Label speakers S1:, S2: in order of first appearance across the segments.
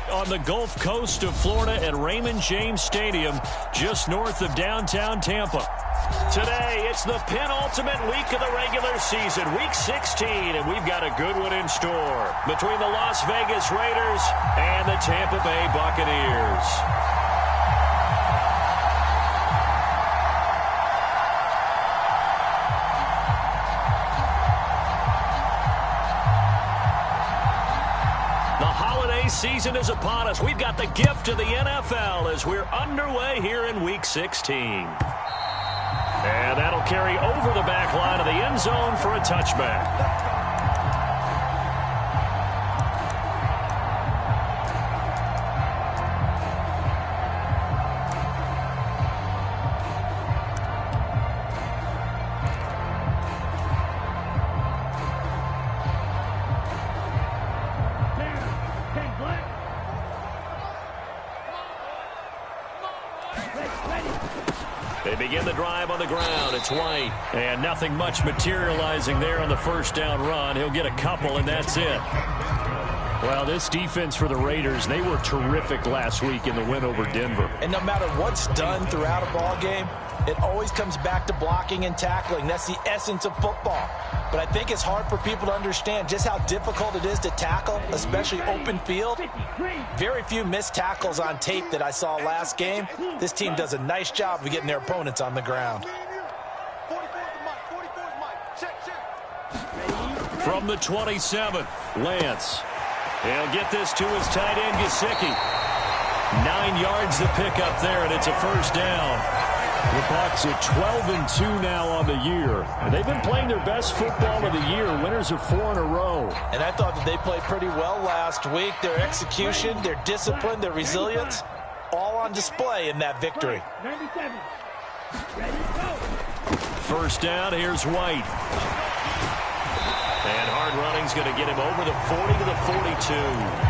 S1: on the Gulf Coast of Florida at Raymond James Stadium, just north of downtown Tampa. Today, it's the penultimate week of the regular season, week 16, and we've got a good one in store between the Las Vegas Raiders and the Tampa Bay Buccaneers. Season is upon us. We've got the gift of the NFL as we're underway here in week 16. And that'll carry over the back line of the end zone for a touchback. They begin the drive on the ground. It's White. And nothing much materializing there on the first down run. He'll get a couple, and that's it. Well, this defense for the Raiders, they were terrific last week in the win over Denver.
S2: And no matter what's done throughout a ball game, it always comes back to blocking and tackling. That's the essence of football. But I think it's hard for people to understand just how difficult it is to tackle, especially open field. Very few missed tackles on tape that I saw last game. This team does a nice job of getting their opponents on the ground.
S1: From the 27, Lance. He'll get this to his tight end, Gesicki. 9 yards to pick up there, and it's a first down. The Bucs are 12-2 now on the year. And they've been playing their best football of the year, winners of 4 in a row.
S2: And I thought that they played pretty well last week. Their execution, their discipline, their resilience, all on display in that victory.
S3: 97. Ready, go.
S1: First down, here's White. And hard running's going to get him over the 40 to the 42.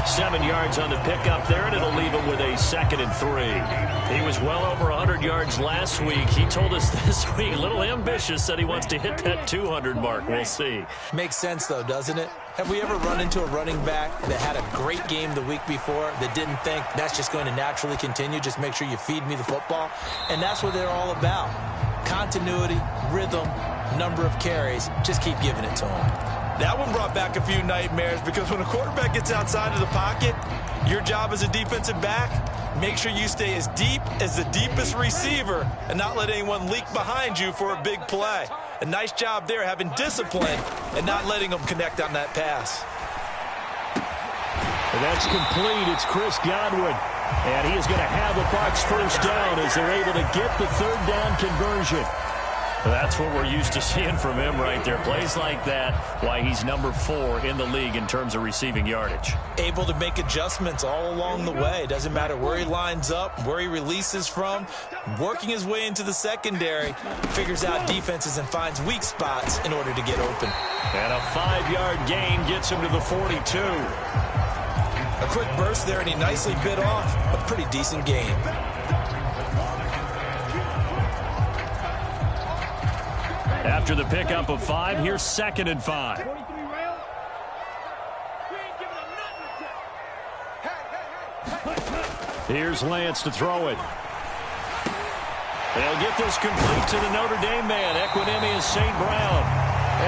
S1: 7 yards on the pickup there, and it'll leave him with a 2nd and 3. He was well over 100 yards last week. He told us this week, a little ambitious, said he wants to hit that 200 mark. We'll see.
S2: Makes sense, though, doesn't it? Have we ever run into a running back that had a great game the week before that didn't think that's just going to naturally continue? Just make sure you feed me the football. And that's what they're all about. Continuity, rhythm, number of carries. Just keep giving it to them.
S4: That one brought back a few nightmares because when a quarterback gets outside of the pocket, your job as a defensive back, make sure you stay as deep as the deepest receiver and not let anyone leak behind you for a big play. A nice job there having discipline and not letting them connect on that pass.
S1: And that's complete. It's Chris Godwin. And he is going to have a Bucs first down as they're able to get the third down conversion. That's what we're used to seeing from him right there. Plays like that, why he's number 4 in the league in terms of receiving yardage.
S2: Able to make adjustments all along the way. Doesn't matter where he lines up, where he releases from. Working his way into the secondary, figures out defenses and finds weak spots in order to get open.
S1: And a 5-yard gain gets him to the 42.
S2: A quick burst there, and he nicely bit off a pretty decent gain.
S1: After the pickup of 5, here's 2nd and 5. Here's Lance to throw it. They'll get this complete to the Notre Dame man, Equinemius St. Brown.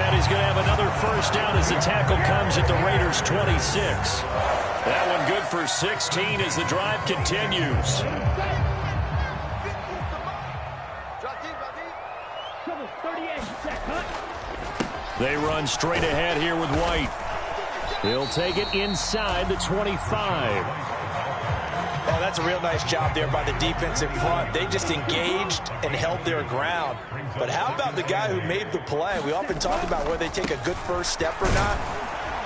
S1: And he's going to have another first down as the tackle comes at the Raiders' 26. That one good for 16 as the drive continues. They run straight ahead here with White. He'll take it inside the 25.
S2: Oh, that's a real nice job there by the defensive front. They just engaged and held their ground. But how about the guy who made the play? We often talk about whether they take a good first step or not.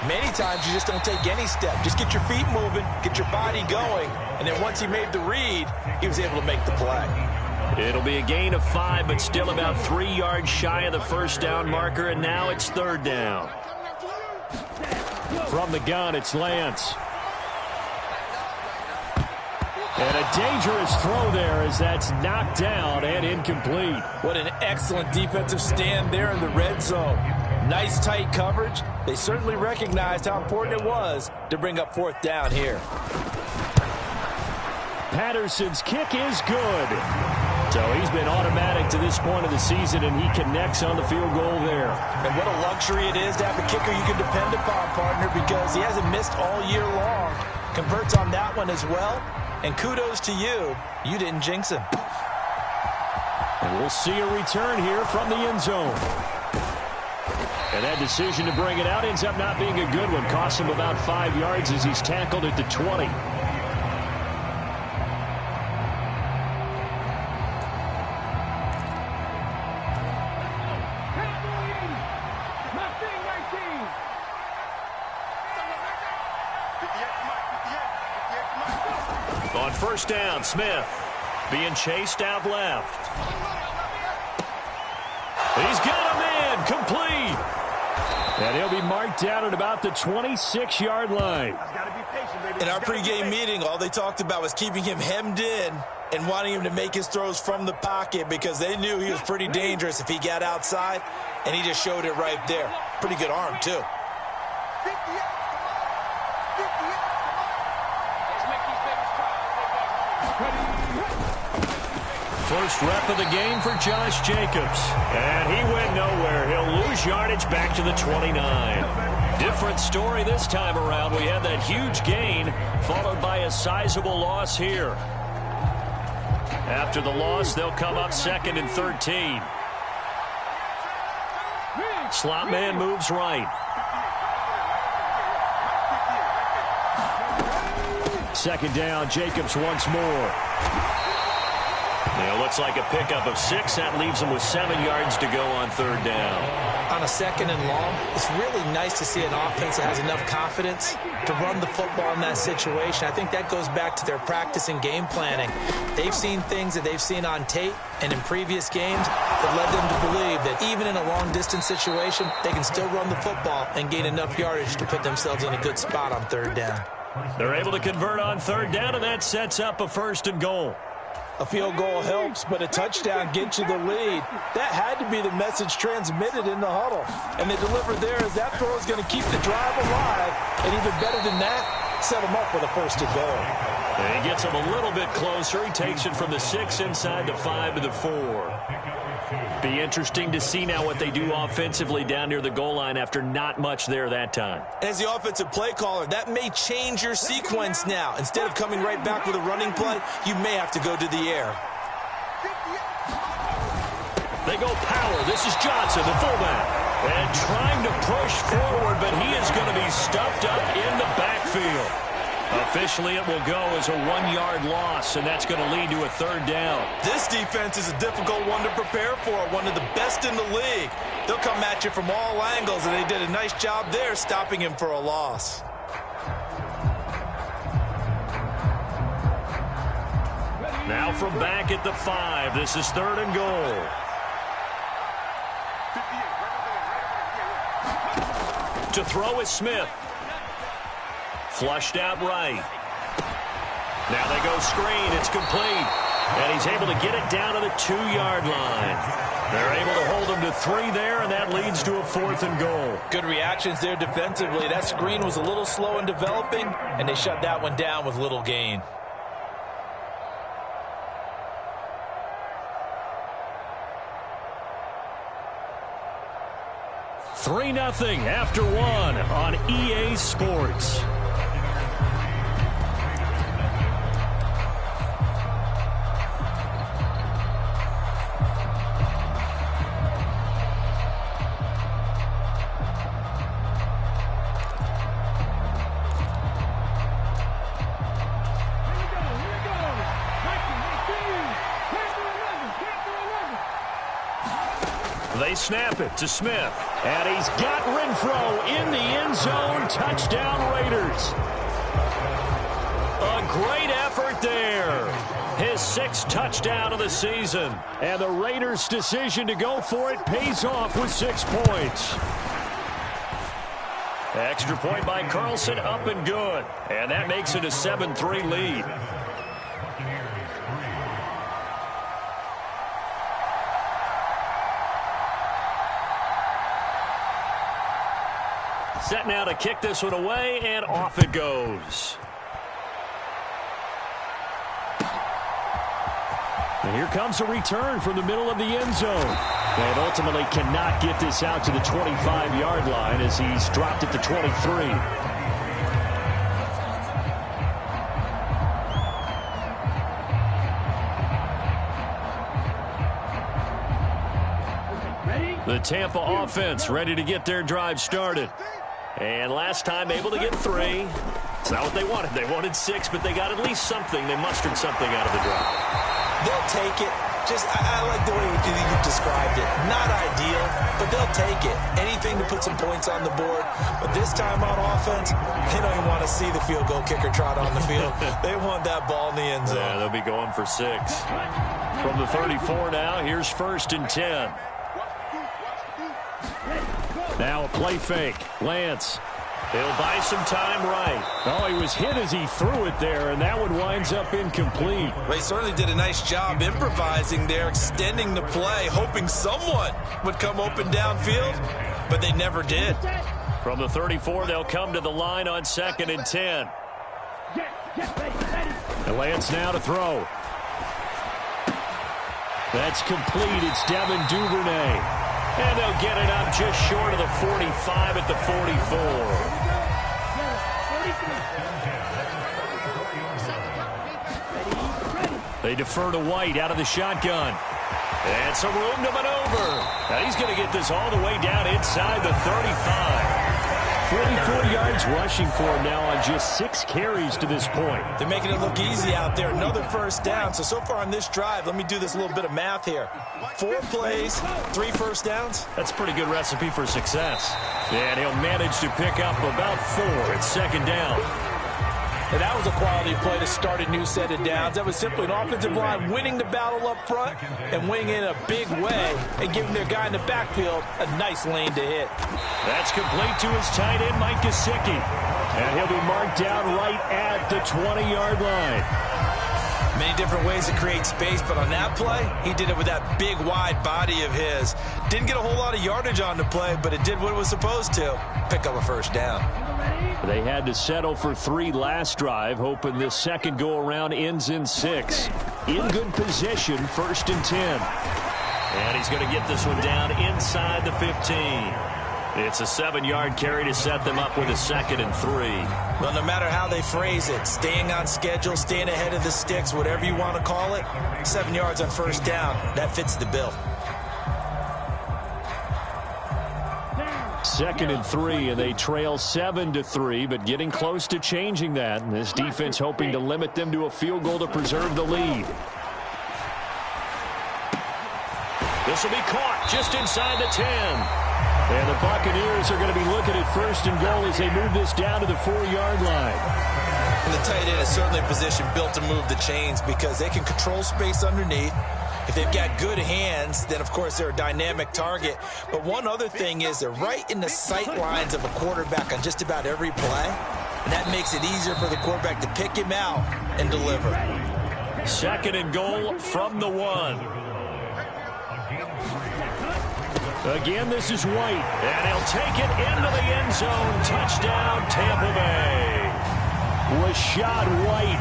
S2: Many times you just don't take any step. Just get your feet moving, get your body going, and then once he made the read, he was able to make the play.
S1: It'll be a gain of 5, but still about 3 yards shy of the first down marker, and now it's 3rd down. From the gun, it's Lance. And a dangerous throw there as that's knocked down and incomplete.
S2: What an excellent defensive stand there in the red zone. Nice tight coverage. They certainly recognized how important it was to bring up fourth down here.
S1: Patterson's kick is good. So he's been automatic to this point of the season, and he connects on the field goal there.
S2: And what a luxury it is to have a kicker you can depend upon, partner, because he hasn't missed all year long. Converts on that one as well. And kudos to you. You didn't jinx him.
S1: And we'll see a return here from the end zone. And that decision to bring it out ends up not being a good one. Costs him about 5 yards as he's tackled at the 20. On first down, Smith being chased out left. He's got a man, complete. And he'll be marked down at about the 26-yard line.
S4: In our pregame meeting, all they talked about was keeping him hemmed in and wanting him to make his throws from the pocket because they knew he was pretty dangerous if he got outside, and he just showed it right there. Pretty good arm, too.
S1: First rep of the game for Josh Jacobs. And he went nowhere. He'll lose yardage back to the 29. Different story this time around. We had that huge gain followed by a sizable loss here. After the loss, they'll come up second and 13. Slot man moves right. Second down, Jacobs once more. It looks like a pickup of 6. That leaves him with 7 yards to go on third down.
S2: On a second and long, it's really nice to see an offense that has enough confidence to run the football in that situation. I think that goes back to their practice and game planning. They've seen things that they've seen on tape and in previous games that led them to believe that even in a long-distance situation, they can still run the football and gain enough yardage to put themselves in a good spot on third down.
S1: They're able to convert on third down, and that sets up a first and goal.
S2: A field goal helps, but a touchdown gets you the lead. That had to be the message transmitted in the huddle. And they delivered there as that throw is going to keep the drive alive. And even better than that, set them up with a first and goal.
S1: And he gets them a little bit closer. He takes it from the 6 inside the 5 to the 4. Be interesting to see now what they do offensively down near the goal line after not much there that time.
S4: As the offensive play caller, that may change your sequence now. Instead of coming right back with a running play, you may have to go to the air.
S1: They go power. This is Johnson, the fullback. And trying to push forward, but he is going to be stuffed up in the backfield. Officially, it will go as a 1-yard loss, and that's going to lead to a third down.
S4: This defense is a difficult one to prepare for, one of the best in the league. They'll come at you from all angles, and they did a nice job there stopping him for a loss.
S1: Now from back at the 5, this is third and goal. To throw is Smith. Flushed out right. Now they go screen. It's complete. And he's able to get it down to the 2-yard line. They're able to hold him to 3 there, and that leads to a fourth and goal.
S2: Good reactions there defensively. That screen was a little slow in developing, and they shut that one down with little gain.
S1: Three 0 after 1 on EA Sports. They snap it to Smith, and he's got Renfro in the end zone. Touchdown, Raiders. A great effort there. His 6th touchdown of the season, and the Raiders' decision to go for it pays off with 6 points. Extra point by Carlson, up and good, and that makes it a 7-3 lead. Set now to kick this one away, and off it goes. And here comes a return from the middle of the end zone. And ultimately cannot get this out to the 25-yard line as he's dropped at the 23. The Tampa offense ready to get their drive started. And last time able to get 3. It's not what they wanted. They wanted 6, but they got at least something. They mustered something out of the drive.
S2: They'll take it. I like the way you described it. Not ideal, but they'll take it. Anything to put some points on the board. But this time on offense, they don't even want to see the field goal kicker trot on the field. They want that ball in the end zone.
S1: Yeah, they'll be going for 6. From the 34 now, here's 1st and 10. Now a play fake. Lance. He'll buy some time right. Oh, he was hit as he threw it there, and that one winds up incomplete.
S2: They certainly did a nice job improvising there, extending the play, hoping someone would come open downfield, but they never did.
S1: From the 34, they'll come to the line on 2nd and 10. And Lance now to throw. That's complete. It's Devin Duvernay. And they'll get it up just short of the 45 at the 44. They defer to White out of the shotgun. And some room to maneuver. Now he's going to get this all the way down inside the 35. 44 yards rushing for him now on just 6 carries to this point.
S2: They're making it look easy out there. Another first down. So far on this drive, let me do this little bit of math here. 4 plays, 3 first downs.
S1: That's a pretty good recipe for success. And he'll manage to pick up about 4 at 2nd down.
S2: And that was a quality play to start a new set of downs. That was simply an offensive line winning the battle up front and winning in a big way and giving their guy in the backfield a nice lane to hit.
S1: That's complete to his tight end, Mike Gesicki. And he'll be marked down right at the 20-yard line.
S2: Many different ways to create space, but on that play, he did it with that big, wide body of his. Didn't get a whole lot of yardage on the play, but it did what it was supposed to. Pick up a first down.
S1: They had to settle for 3 last drive, hoping this second go-around ends in 6. In good position, 1st and 10. And he's going to get this one down inside the 15. It's a 7-yard carry to set them up with a 2nd and 3.
S2: Well, no matter how they phrase it, staying on schedule, staying ahead of the sticks, whatever you want to call it, 7 yards on 1st down, that fits the bill.
S1: 2nd and 3, and they trail 7-3, but getting close to changing that. And this defense hoping to limit them to a field goal to preserve the lead. This will be caught just inside the 10. And the Buccaneers are going to be looking at 1st and goal as they move this down to the 4-yard line.
S2: And the tight end is certainly a position built to move the chains because they can control space underneath. If they've got good hands, then, of course, they're a dynamic target. But one other thing is they're right in the sight lines of a quarterback on just about every play. And that makes it easier for the quarterback to pick him out and deliver.
S1: 2nd and goal from the 1. Again, this is White, and he'll take it into the end zone. Touchdown, Tampa Bay. Rashad White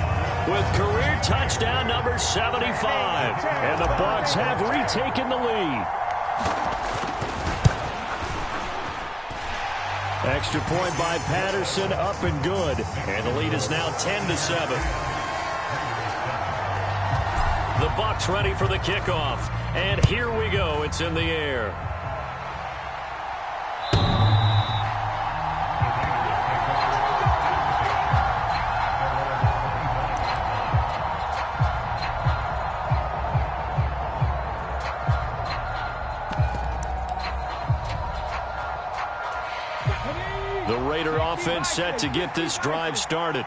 S1: with career touchdown number 75. And the Bucs have retaken the lead. Extra point by Patterson, up and good. And the lead is now 10-7. The Bucs ready for the kickoff. And here we go. It's in the air. The Raider offense set to get this drive started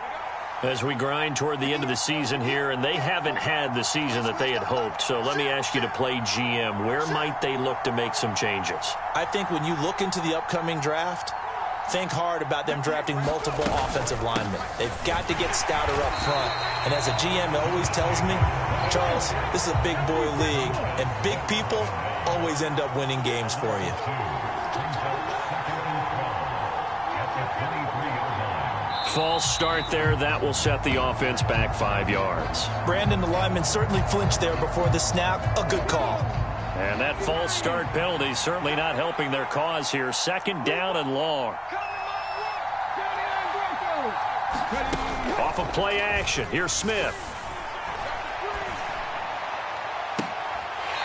S1: as we grind toward the end of the season here, and they haven't had the season that they had hoped. So let me ask you to play GM. Where might they look to make some changes?
S2: I think when you look into the upcoming draft, think hard about them drafting multiple offensive linemen. They've got to get stouter up front. And as a GM always tells me, Charles, this is a big boy league, and big people always end up winning games for you.
S1: False start there. That will set the offense back 5 yards.
S2: Brandon, the lineman certainly flinched there before the snap. A good call.
S1: And that false start penalty certainly not helping their cause here. 2nd down and long. Off of play action. Here's Smith.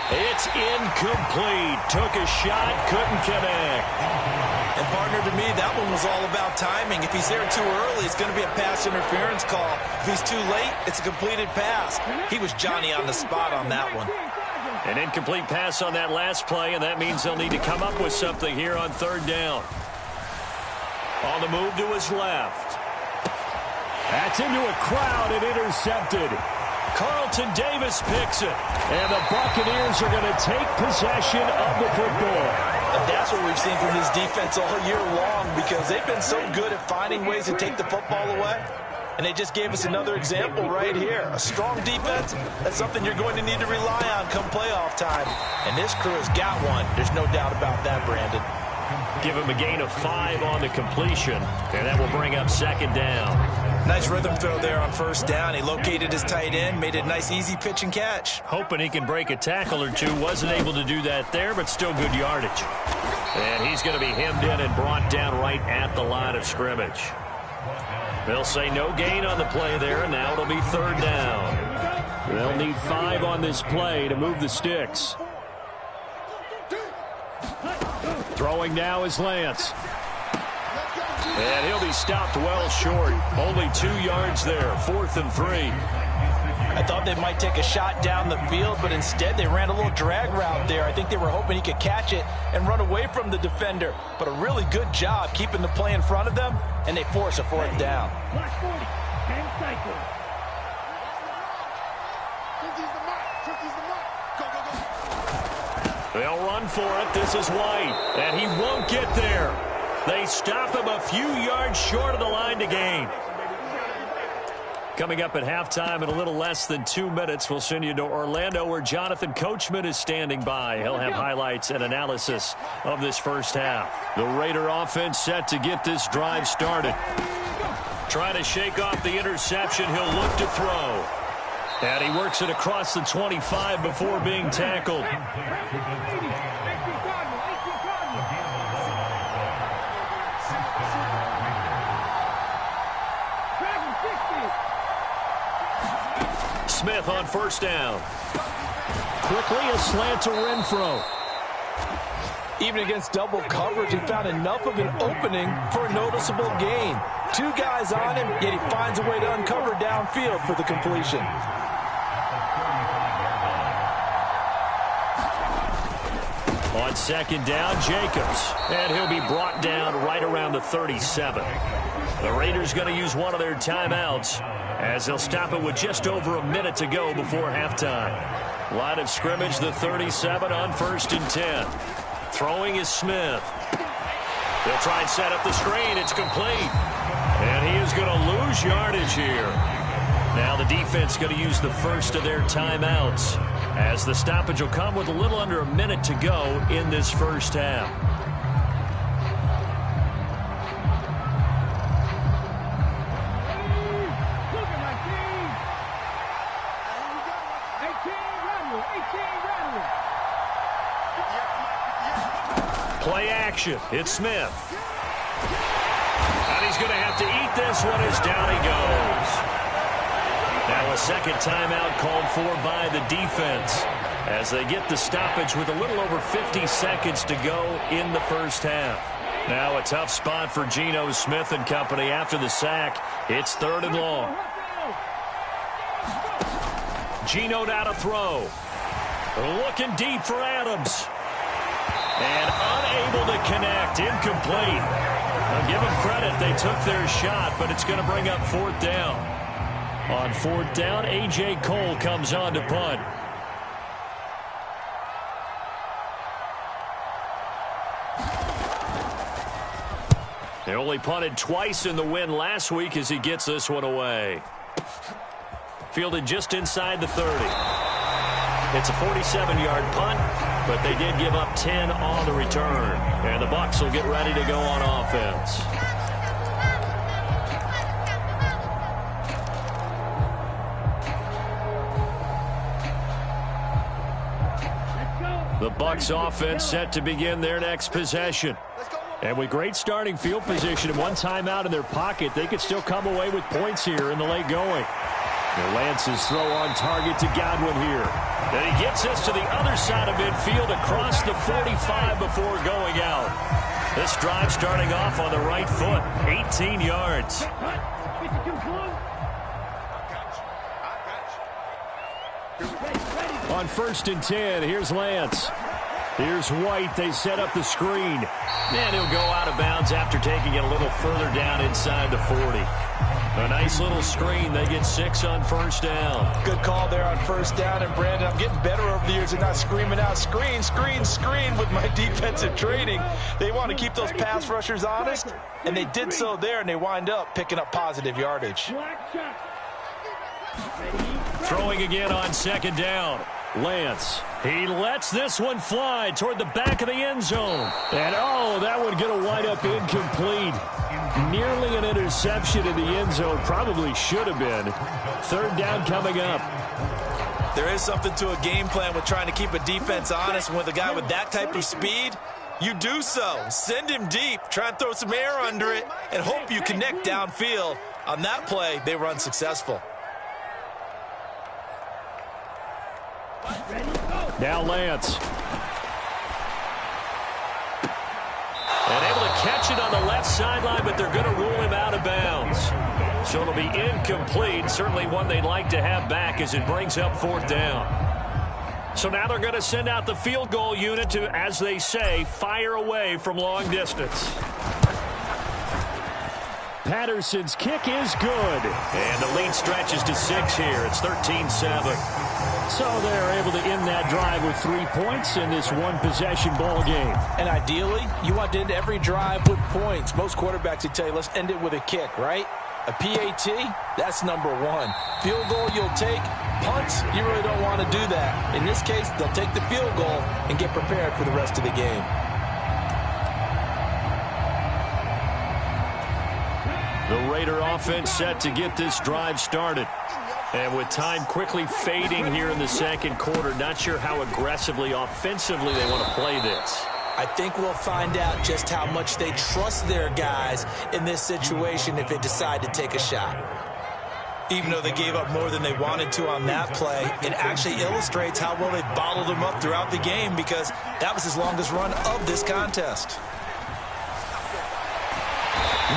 S1: It's incomplete. Took a shot, couldn't connect.
S4: And partner, to me, that one was all about timing. If he's there too early, it's going to be a pass interference call. If he's too late, it's a completed pass. He was Johnny on the spot on that one.
S1: An incomplete pass on that last play, and that means they'll need to come up with something here on 3rd down. On the move to his left. That's into a crowd and intercepted. Carlton Davis picks it. And the Buccaneers are going to take possession of the football.
S2: And that's what we've seen from this defense all year long, because they've been so good at finding ways to take the football away. And they just gave us another example right here. A strong defense, that's something you're going to need to rely on come playoff time. And this crew has got one. There's no doubt about that, Brandon.
S1: Give him a gain of 5 on the completion, and that will bring up 2nd down.
S4: Nice rhythm throw there on 1st down. He located his tight end, made it a nice, easy pitch and catch.
S1: Hoping he can break a tackle or two. Wasn't able to do that there, but still good yardage. And he's going to be hemmed in and brought down right at the line of scrimmage. They'll say no gain on the play there, and now it'll be 3rd down. They'll need 5 on this play to move the sticks. Throwing now is Lance. And he'll be stopped well short. Only 2 yards there. 4th and 3.
S2: I thought they might take a shot down the field, but instead they ran a little drag route there. I think they were hoping he could catch it and run away from the defender. But a really good job keeping the play in front of them, and they force a 4th down.
S3: Black 40. 10 cycles.
S1: They'll run for it. This is White. And he won't get there. They stop him a few yards short of the line to gain. Coming up at halftime in a little less than 2 minutes, we'll send you to Orlando where Jonathan Coachman is standing by. He'll have highlights and analysis of this first half. The Raider offense set to get this drive started. Trying to shake off the interception. He'll look to throw. And he works it across the 25 before being tackled. Smith on 1st down. Quickly a slant to Renfro.
S2: Even against double coverage, he found enough of an opening for a noticeable gain. 2 guys on him, yet he finds a way to uncover downfield for the completion.
S1: On 2nd down, Jacobs. And he'll be brought down right around the 37. The Raiders going to use one of their timeouts as they'll stop it with just over a minute to go before halftime. Line of scrimmage, the 37 on 1st and 10. Throwing is Smith. They'll try and set up the screen. It's complete. And he is going to lose yardage here. Now the defense going to use the first of their timeouts as the stoppage will come with a little under a minute to go in this first half. Play action. It's Smith. And he's going to have to eat this one as down he goes. Now a 2nd timeout called for by the defense as they get the stoppage with a little over 50 seconds to go in the first half. Now a tough spot for Geno Smith and company after the sack. It's 3rd and long. Geno now to throw. Looking deep for Adams. And unable to connect. Incomplete. I'll give them credit. They took their shot, but it's going to bring up 4th down. On 4th down, A.J. Cole comes on to punt. They only punted twice in the win last week as he gets this one away. Fielded just inside the 30. It's a 47-yard punt, but they did give up 10 on the return. And the Bucs will get ready to go on offense. Bucs offense set to begin their next possession. And with great starting field position and one timeout in their pocket, they could still come away with points here in the late going. And Lance's throw on target to Godwin here. And he gets us to the other side of midfield across the 45 before going out. This drive starting off on the right foot, 18 yards. On 1st and 10, here's Lance. Here's White. They set up the screen. And he'll go out of bounds after taking it a little further down inside the 40. A nice little screen. They get 6 on 1st down.
S2: Good call there on 1st down. And, Brandon, I'm getting better over the years and not screaming out, screen, screen, screen with my defensive training. They want to keep those pass rushers honest, and they did so there, and they wind up picking up positive yardage.
S1: Throwing again on 2nd down. Lance, he lets this one fly toward the back of the end zone. And, oh, that would get a wind up incomplete. Nearly an interception in the end zone. Probably should have been. 3rd down coming up.
S4: There is something to a game plan with trying to keep a defense honest. With a guy with that type of speed, you do so. Send him deep. Try and throw some air under it and hope you connect downfield. On that play, they were unsuccessful.
S1: Now Lance. And able to catch it on the left sideline, but they're going to rule him out of bounds. So it'll be incomplete. Certainly one they'd like to have back as it brings up 4th down. So now they're going to send out the field goal unit to, as they say, fire away from long distance. Patterson's kick is good. And the lead stretches to 6 here. It's 13-7. So they're able to end that drive with 3 points in this one-possession ball game.
S2: And ideally, you want to end every drive with points. Most quarterbacks would tell you, let's end it with a kick, right? A PAT, that's number 1. Field goal you'll take. Punts, you really don't want to do that. In this case, they'll take the field goal and get prepared for the rest of the game.
S1: The Raider offense set to get this drive started. And with time quickly fading here in the 2nd quarter, not sure how aggressively, offensively they want to play this.
S2: I think we'll find out just how much they trust their guys in this situation if they decide to take a shot.
S4: Even though they gave up more than they wanted to on that play, it actually illustrates how well they bottled them up throughout the game, because that was his longest run of this contest.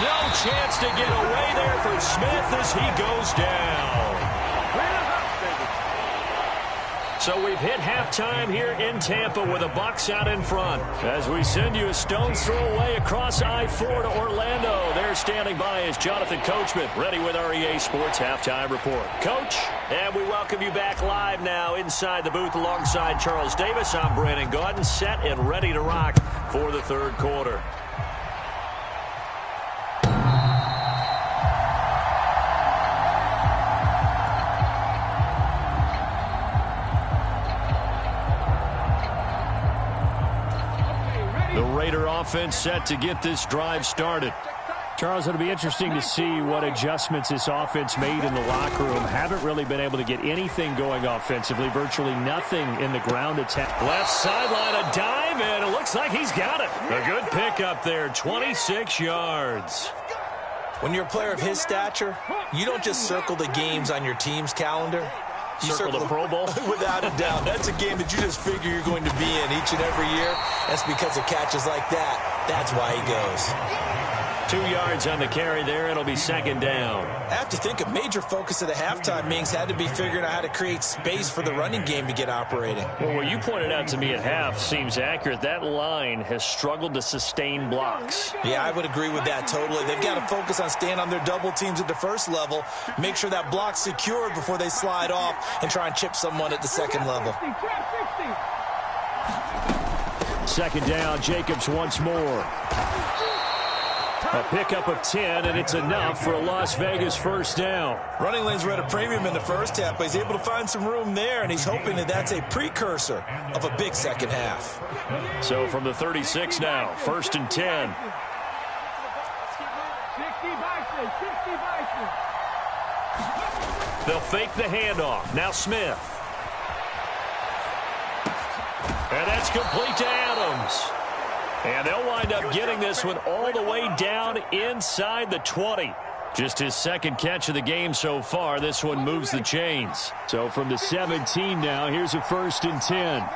S1: No chance to get away there for Smith as he goes down. So we've hit halftime here in Tampa with the Bucs out in front. As we send you a stone's throw away across I-4 to Orlando. There standing by is Jonathan Coachman, ready with our EA Sports Halftime Report. Coach, and we welcome you back live now inside the booth alongside Charles Davis. I'm Brandon Gaudin, set and ready to rock for the 3rd quarter. Offense set to get this drive started. Charles, it'll be interesting to see what adjustments this offense made in the locker room. Haven't really been able to get anything going offensively. Virtually nothing in the ground attack. Left sideline, a dive, and it looks like he's got it. A good pick up there, 26 yards.
S2: When you're a player of his stature, you don't just circle the games on your team's calendar. You
S1: circle the Pro Bowl?
S2: Without a doubt. That's a game that you just figure you're going to be in each and every year. That's because of catches like that. That's why he goes.
S1: 2 yards on the carry there. It'll be 2nd down.
S2: I have to think a major focus of the halftime meetings had to be figuring out how to create space for the running game to get operating.
S1: Well, what you pointed out to me at half seems accurate. That line has struggled to sustain blocks.
S2: Yeah, I would agree with that totally. They've got to focus on staying on their double teams at the 1st level, make sure that block's secured before they slide off and try and chip someone at the 2nd level.
S1: 2nd down, Jacobs once more. A pickup of 10, and it's enough for a Las Vegas 1st down.
S4: Running lanes were at a premium in the 1st half, but he's able to find some room there, and he's hoping that that's a precursor of a big 2nd half.
S1: So from the 36 now, 1st and 10. They'll fake the handoff. Now Smith. And that's complete to Adams. And they'll wind up getting this one all the way down inside the 20. Just his second catch of the game so far. This one moves the chains. So from the 17 now, here's a 1st and 10.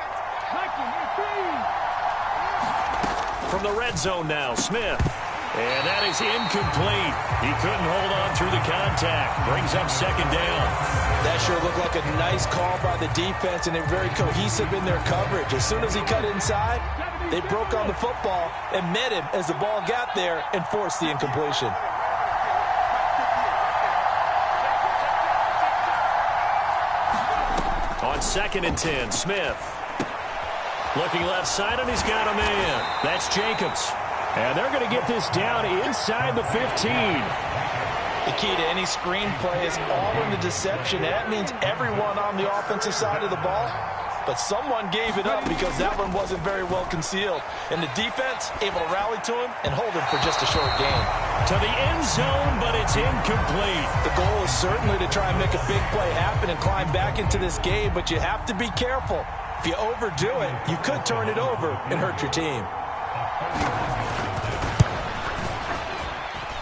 S1: From the red zone now, Smith. And that is incomplete. He couldn't hold on through the contact. Brings up 2nd down.
S2: That sure looked like a nice call by the defense, and they're very cohesive in their coverage. As soon as he cut inside, they broke on the football and met him as the ball got there and forced the incompletion.
S1: On 2nd and 10, Smith. Looking left side, and he's got a man. That's Jacobs. And they're going to get this down inside the 15.
S2: The key to any screenplay is all in the deception. That means everyone on the offensive side of the ball. But someone gave it up because that one wasn't very well concealed. And the defense able to rally to him and hold him for just a short gain.
S1: To the end zone, but it's incomplete.
S2: The goal is certainly to try and make a big play happen and climb back into this game, but you have to be careful. If you overdo it, you could turn it over and hurt your team.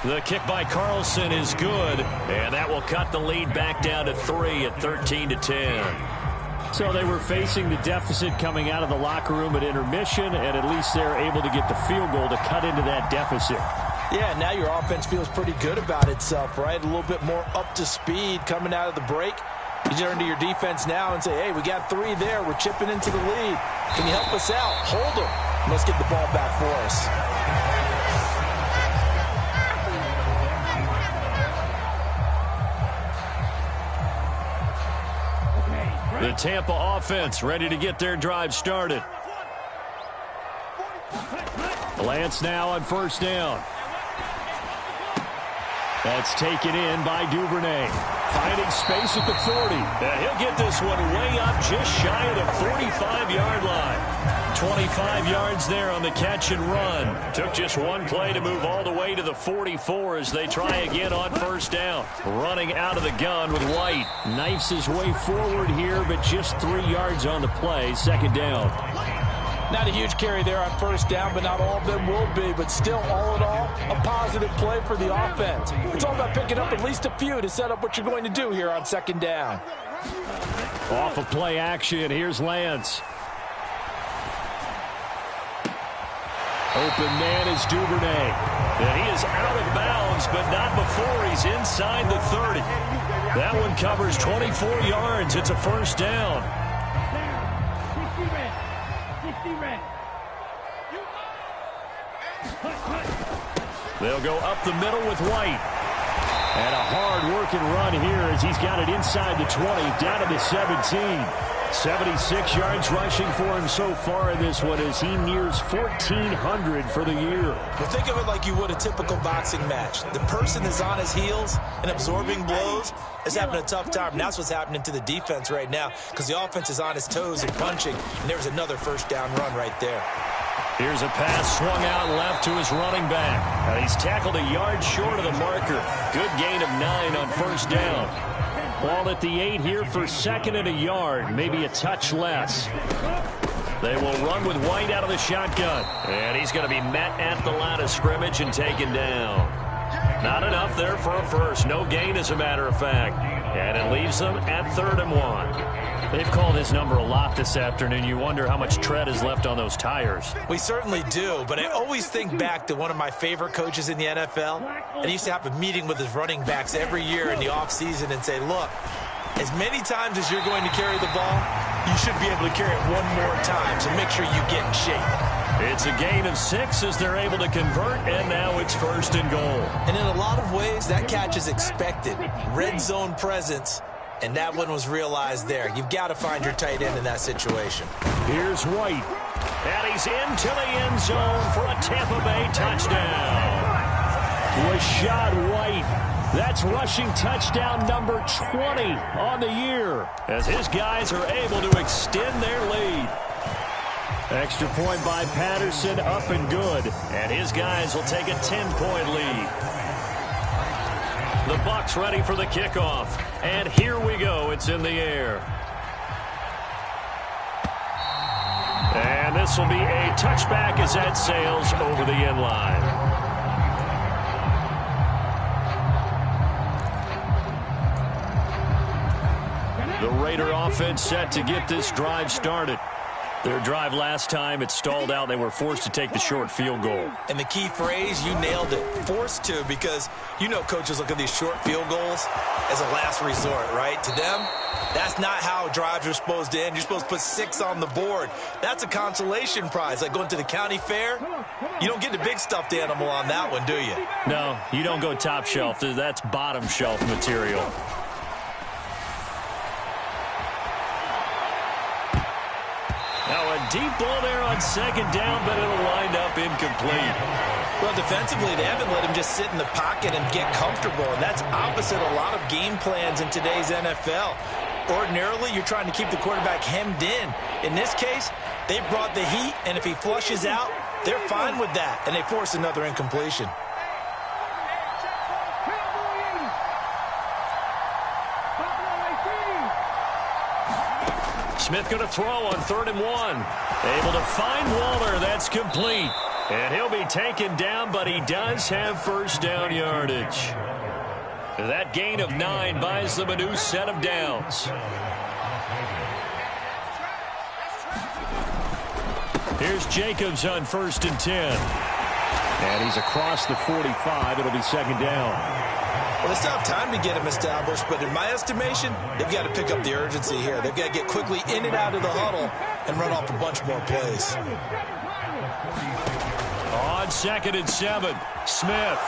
S1: The kick by Carlson is good, and that will cut the lead back down to 3 at 13-10.
S5: So they were facing the deficit coming out of the locker room at intermission, and at least they're able to get the field goal to cut into that deficit.
S2: Yeah, now your offense feels pretty good about itself, right? A little bit more up to speed coming out of the break. You turn to your defense now and say, hey, we got 3 there. We're chipping into the lead. Can you help us out? Hold them. Let's get the ball back for us.
S1: The Tampa offense ready to get their drive started. Lance now on 1st down. That's taken in by Duvernay. Finding space at the 40. And he'll get this one way up just shy of the 45-yard line. 25 yards there on the catch and run. Took just one play to move all the way to the 44 as they try again on 1st down. Running out of the gun with White.
S5: Knifes his way forward here, but just 3 yards on the play. 2nd down.
S2: Not a huge carry there on 1st down, but not all of them will be. But still, all in all, a positive play for the offense. It's all about picking up at least a few to set up what you're going to do here on 2nd down.
S5: Off of play action, here's Lance.
S1: Open man is Duvernay. And he is out of bounds, but not before he's inside the 30. That one covers 24 yards. It's a 1st down. They'll go up the middle with White.
S5: And a hard-working run here as he's got it inside the 20, down to the 17. 76 yards rushing for him so far in this one as he nears 1,400 for the year.
S2: Well, think of it like you would a typical boxing match. The person is on his heels and absorbing blows is having a tough time. And that's what's happening to the defense right now because the offense is on his toes and punching. And there's another 1st down run right there.
S1: Here's a pass swung out left to his running back. Now he's tackled a yard short of the marker. Good gain of 9 on 1st down.
S5: Ball at the 8 here for 2nd and a yard, maybe a touch less.
S1: They will run with White out of the shotgun. And he's going to be met at the line of scrimmage and taken down. Not enough there for a first. No gain, as a matter of fact. And it leaves them at 3rd and 1.
S5: They've called his number a lot this afternoon. You wonder how much tread is left on those tires.
S2: We certainly do, but I always think back to one of my favorite coaches in the NFL. And he used to have a meeting with his running backs every year in the offseason and say, look, as many times as you're going to carry the ball, you should be able to carry it one more time, so make sure you get in shape.
S1: It's a gain of 6 as they're able to convert, and now it's 1st and goal.
S2: And in a lot of ways, that catch is expected. Red zone presence. And that one was realized there. You've got to find your tight end in that situation.
S1: Here's White. And he's into the end zone for a Tampa Bay touchdown.
S5: Rashad White. That's rushing touchdown number 20 on the year.
S1: As his guys are able to extend their lead.
S5: Extra point by Patterson, up and good.
S1: And his guys will take a 10-point lead. The Bucs ready for the kickoff. And here we go. It's in the air. And And this will be a touchback as that sails over the end line. The Raider offense set to get this drive started. Their drive last time, it stalled out. They were forced to take the short field goal.
S2: And the key phrase, you nailed it, forced to, because you know coaches look at these short field goals as a last resort, right? To them, that's not how drives are supposed to end. You're supposed to put 6 on the board. That's a consolation prize, like going to the county fair. You don't get the big stuffed animal on that one, do you?
S1: No, you don't go top shelf. That's bottom shelf material. Now a deep ball there on second down, but it'll wind up incomplete.
S2: Well, defensively, they haven't let him just sit in the pocket and get comfortable, and that's opposite a lot of game plans in today's NFL. Ordinarily, you're trying to keep the quarterback hemmed in. In this case, they brought the heat, and if he flushes out, they're fine with that, and they force another incompletion.
S1: Smith going to throw on 3rd and 1. Able to find Waller. That's complete. And he'll be taken down, but he does have first down yardage. That gain of 9 buys them a new set of downs. Here's Jacobs on 1st and 10.
S5: And he's across the 45. It'll be second down.
S2: Well, they still have time to get him established, but in my estimation, they've got to pick up the urgency here. They've got to get quickly in and out of the huddle and run off a bunch more plays.
S1: On 2nd and 7, Smith.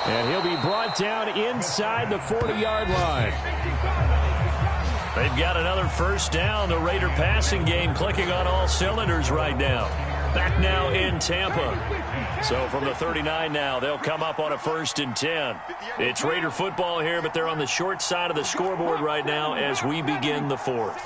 S5: And he'll be brought down inside the 40-yard line.
S1: They've got another first down. The Raider passing game clicking on all cylinders right now. Back now in Tampa. So from the 39 now, they'll come up on a 1st and 10. It's Raider football here, but they're on the short side of the scoreboard right now as we begin the 4th.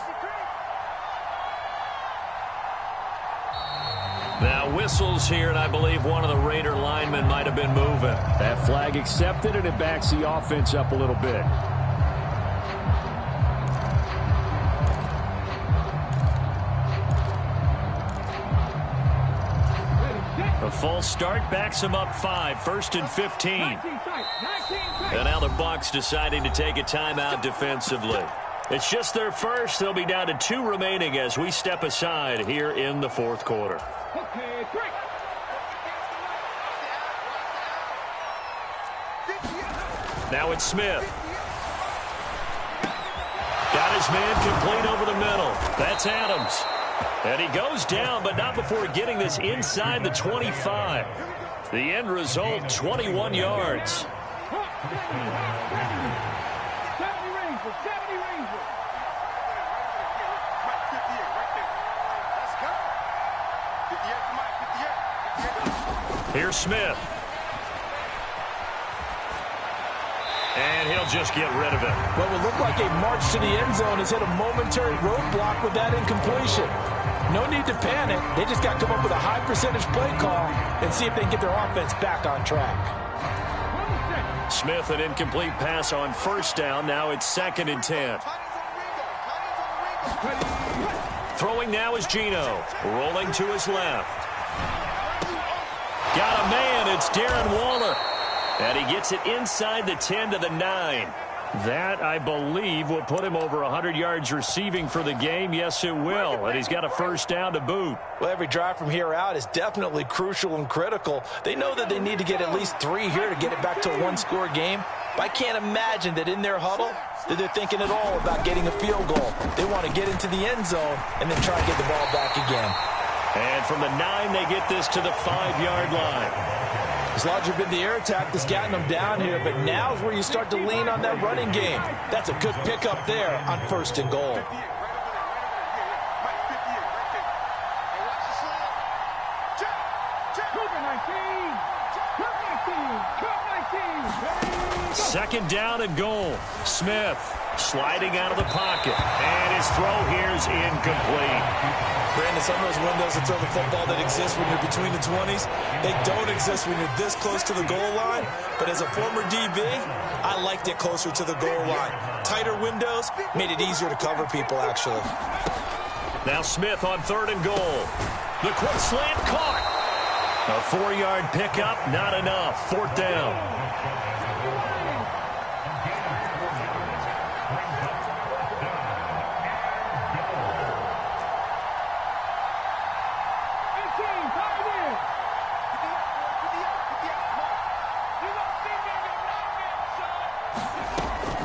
S1: Now whistles here, and I believe one of the Raider linemen might have been moving.
S5: That flag accepted, and it backs the offense up a little bit.
S1: A false start backs him up 5, 1st and 15. And now the Bucs deciding to take a timeout defensively. It's just their first. They'll be down to 2 remaining as we step aside here in the 4th quarter. Now it's Smith. Got his man complete over the middle. That's Adams. And he goes down, but not before getting this inside the 25. The end result, 21 yards. Here's Smith. And he'll just get rid of it.
S2: What would look like a march to the end zone has hit a momentary roadblock with that incompletion. No need to panic. They just got to come up with a high percentage play call and see if they can get their offense back on track.
S1: Smith, an incomplete pass on 1st down. Now it's 2nd and 10. Throwing now is Geno. Rolling to his left. Got a man. It's Darren Waller. And he gets it inside the 10 to the 9. That, I believe, will put him over 100 yards receiving for the game. Yes, it will. And he's got a first down to boot.
S2: Well, every drive from here out is definitely crucial and critical. They know that they need to get at least 3 here to get it back to a one-score game. But I can't imagine that in their huddle that they're thinking at all about getting a field goal. They want to get into the end zone and then try and get the ball back again.
S1: And from the 9, they get this to the 5-yard line.
S2: It's largely been the air attack that's gotten them down here, but now's where you start to lean on that running game. That's a good pickup there on 1st and goal.
S1: Second down and goal. Smith sliding out of the pocket. And his throw here is incomplete.
S2: Brandon, some of those windows to throw the football that exist when you're between the 20s, they don't exist when you're this close to the goal line. But as a former DB, I liked it closer to the goal line. Tighter windows made it easier to cover people, actually.
S1: Now Smith on 3rd and goal. The quick slant caught. A 4-yard pickup, not enough. 4th down.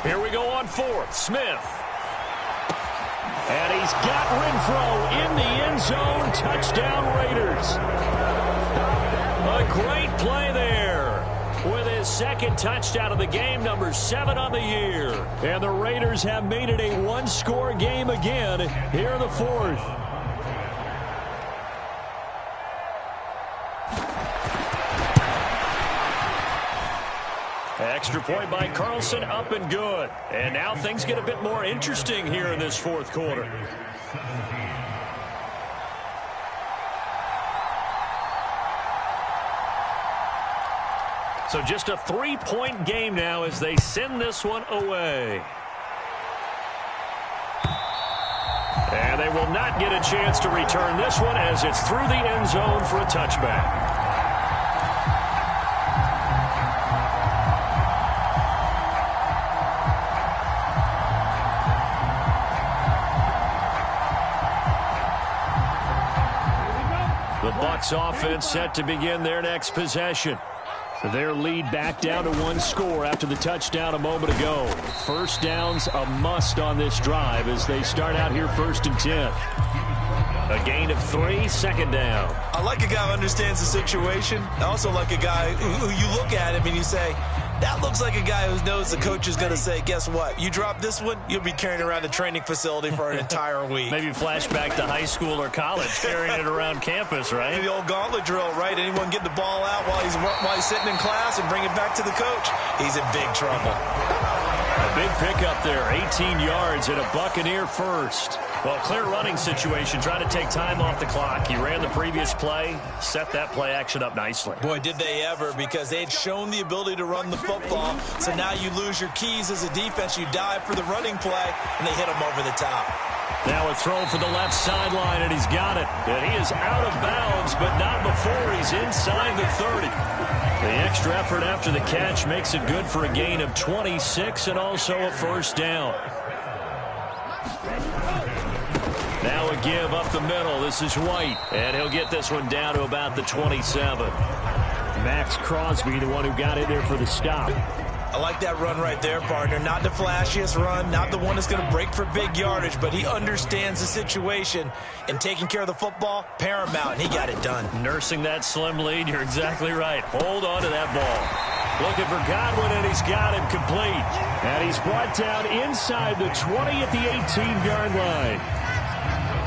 S1: Here we go on 4th. Smith. And he's got Renfro in the end zone. Touchdown, Raiders. A great play there with his 2nd touchdown of the game, number 7 on the year. And the Raiders have made it a one-score game again here in the 4th. Extra point by Carlson, up and good. And now things get a bit more interesting here in this 4th quarter. So just a 3-point game now as they send this one away. And they will not get a chance to return this one as it's through the end zone for a touchback. The Bucs offense set to begin their next possession. Their lead back down to 1 score after the touchdown a moment ago. First down's a must on this drive as they start out here 1st and 10. A gain of 3, 2nd down.
S4: I like a guy who understands the situation. I also like a guy who you look at him and you say, that looks like a guy who knows the coach is going to say, guess what? You drop this one, you'll be carrying around the training facility for an entire week.
S1: Maybe flashback to high school or college, carrying it around campus, right?
S4: The old gauntlet drill, right? Anyone get the ball out while he's sitting in class and bring it back to the coach? He's in big trouble.
S1: A big pickup there, 18 yards and a Buccaneer first. Well, clear running situation, trying to take time off the clock. He ran the previous play, set that play action up nicely.
S4: Boy, did they ever, because they had shown the ability to run the football. So now you lose your keys as a defense. You dive for the running play, and they hit him over the top.
S1: Now a throw for the left sideline, and he's got it. And he is out of bounds, but not before he's inside the 30. The extra effort after the catch makes it good for a gain of 26 and also a first down. Now a give up the middle. This is White, and he'll get this one down to about the 27. Max Crosby, the one who got in there for the stop.
S4: I like that run right there, partner. Not the flashiest run, not the one that's going to break for big yardage, but he understands the situation, and taking care of the football, paramount, and he got it done.
S1: Nursing that slim lead, you're exactly right. Hold on to that ball. Looking for Godwin, and he's got him complete. And he's brought down inside the 20 at the 18-yard line.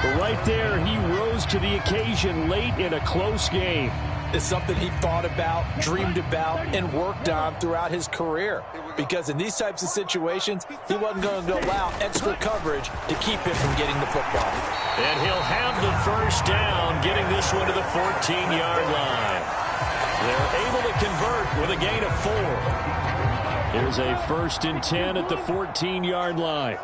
S1: But right there, he rose to the occasion late in a close game.
S2: It's something he thought about, dreamed about, and worked on throughout his career. Because in these types of situations, he wasn't going to allow extra coverage to keep him from getting the football.
S1: And he'll have the first down, getting this one to the 14-yard line. They're able to convert with a gain of 4. Here's a 1st and 10 at the 14-yard line.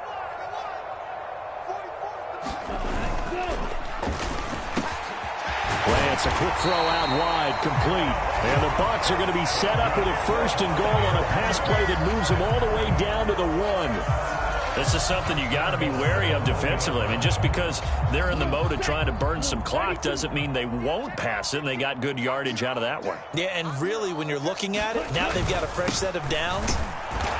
S1: Lance, a quick throw out wide, complete. And the Bucs are going to be set up with a 1st and goal on a pass play that moves them all the way down to the 1. This is something you got to be wary of defensively. I mean, just because they're in the mode of trying to burn some clock doesn't mean they won't pass it, and they got good yardage out of that one.
S2: Yeah, and really, when you're looking at it, now they've got a fresh set of downs.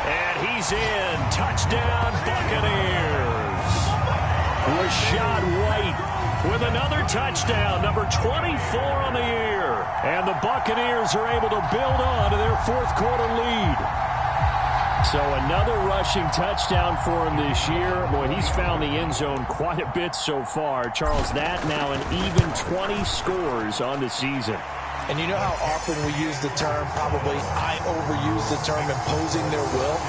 S1: And he's in. Touchdown, Buccaneers. Rashad White with another touchdown, number 24 on the year. And the Buccaneers are able to build on to their 4th quarter lead. So another rushing touchdown for him this year. Boy, he's found the end zone quite a bit so far. Charles, that now an even 20 scores on the season.
S2: And you know how often we use the term, probably I overuse the term, imposing their will?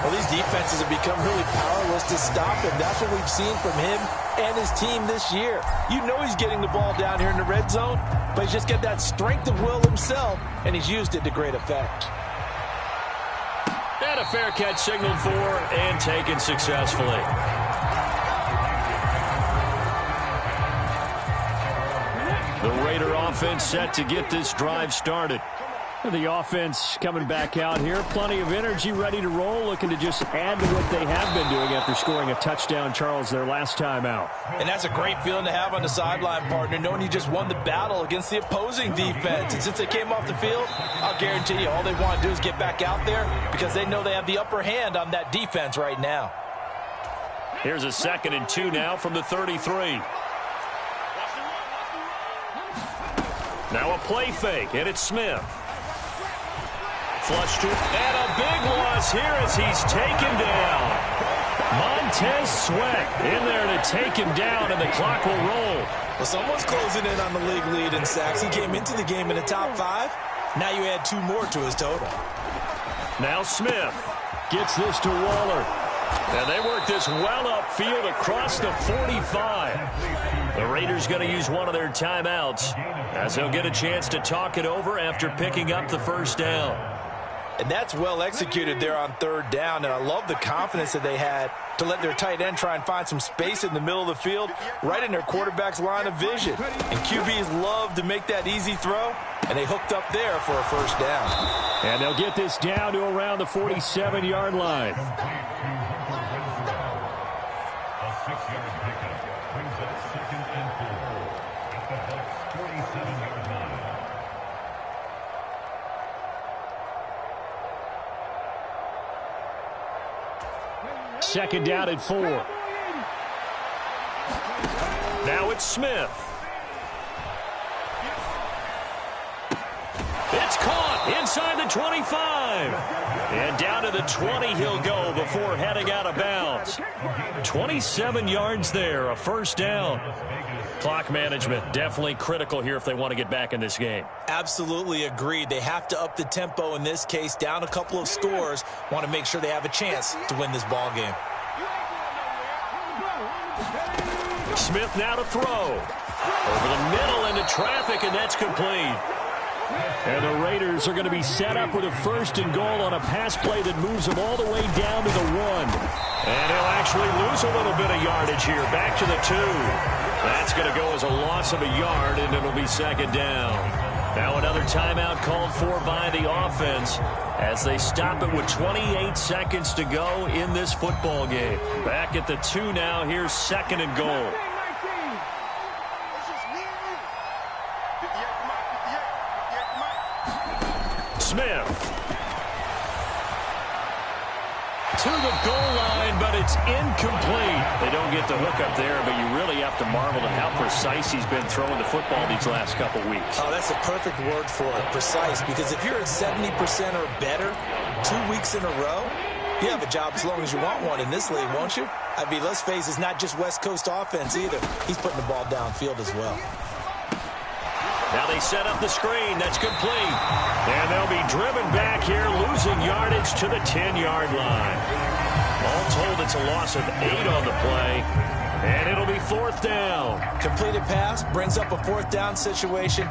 S2: Well, these defenses have become really powerless to stop him. That's what we've seen from him and his team this year. You know he's getting the ball down here in the red zone, but he's just got that strength of will himself, and he's used it to great effect.
S1: And a fair catch signaled for and taken successfully. The Raider offense set to get this drive started.
S5: The offense coming back out here. Plenty of energy, ready to roll, looking to just add to what they have been doing after scoring a touchdown, Charles, their last time out.
S2: And that's a great feeling to have on the sideline, partner, knowing you just won the battle against the opposing defense. And since they came off the field, I'll guarantee you all they want to do is get back out there because they know they have the upper hand on that defense right now.
S1: Here's a 2nd and 2 now from the 33. Now a play fake, and it's Smith. Flush to, and a big loss here as he's taken down. Montez Sweat in there to take him down, and the clock will roll.
S2: Well, someone's closing in on the league lead in sacks. He came into the game in the top 5. Now you add 2 more to his total.
S1: Now Smith gets this to Waller. And they work this well upfield across the 45. The Raiders going to use one of their timeouts as they'll get a chance to talk it over after picking up the first down.
S2: And that's well executed there on 3rd down. And I love the confidence that they had to let their tight end try and find some space in the middle of the field, right in their quarterback's line of vision. And QBs love to make that easy throw, and they hooked up there for a first down.
S5: And they'll get this down to around the 47-yard line. Second down and 4.
S1: Now it's Smith. It's caught inside the 25. And down to the 20 he'll go before heading out of bounds. 27 yards there, a first down. Clock management definitely critical here if they want to get back in this game.
S2: Absolutely agreed. They have to up the tempo in this case, down a couple of scores. Want to make sure they have a chance to win this ball game.
S1: Smith now to throw. Over the middle into traffic, and that's complete.
S5: And the Raiders are going to be set up with a 1st and goal on a pass play that moves them all the way down to the 1.
S1: And he'll actually lose a little bit of yardage here. Back to the 2. That's going to go as a loss of a yard, and it'll be 2nd down. Now another timeout called for by the offense as they stop it with 28 seconds to go in this football game. Back at the 2 now. Here's 2nd and goal. Smith to the goal line, but it's incomplete. They don't get the hook up there, but you really have to marvel at how precise he's been throwing the football these last couple weeks.
S2: Oh, that's a perfect word for it, precise, because if you're at 70% or better 2 weeks in a row, you have a job as long as you want one in this league, won't you? I mean, let's face it, it's not just West Coast offense either. He's putting the ball downfield as well.
S1: Now they set up the screen. That's complete. And they'll be driven back here, losing yardage to the 10-yard line. All told, it's a loss of 8 on the play. And it'll be 4th down.
S2: Completed pass brings up a 4th down situation.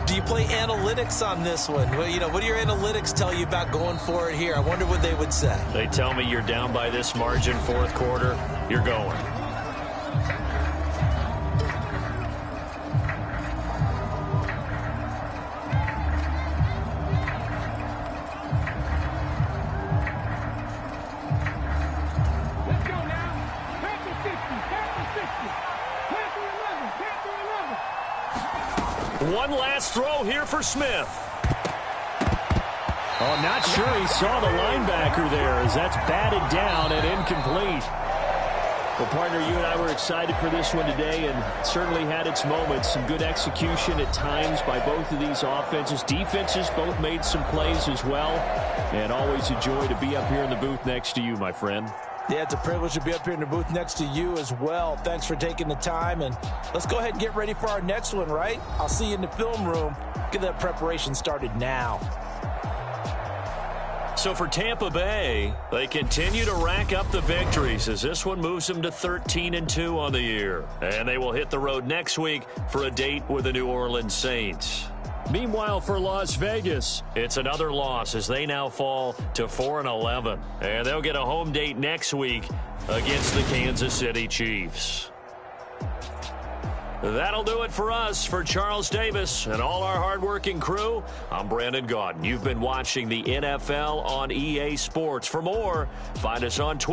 S2: Do you play analytics on this one? Well, you know, what do your analytics tell you about going for it here? I wonder what they would say.
S1: They tell me you're down by this margin, 4th quarter. You're going. One last throw here for Smith.
S5: Oh, not sure he saw the linebacker there as that's batted down and incomplete. Well, partner, you and I were excited for this one today and certainly had its moments. Some good execution at times by both of these offenses. Defenses both made some plays as well. And always a joy to be up here in the booth next to you, my friend.
S2: Yeah, it's a privilege to be up here in the booth next to you as well. Thanks for taking the time, and let's go ahead and get ready for our next one, right? I'll see you in the film room. Get that preparation started now.
S1: So for Tampa Bay, they continue to rack up the victories as this one moves them to 13-2 on the year. And they will hit the road next week for a date with the New Orleans Saints.
S5: Meanwhile, for Las Vegas,
S1: it's another loss as they now fall to 4-11. And they'll get a home date next week against the Kansas City Chiefs. That'll do it for us. For Charles Davis and all our hardworking crew, I'm Brandon Gaudin. You've been watching the NFL on EA Sports. For more, find us on Twitter.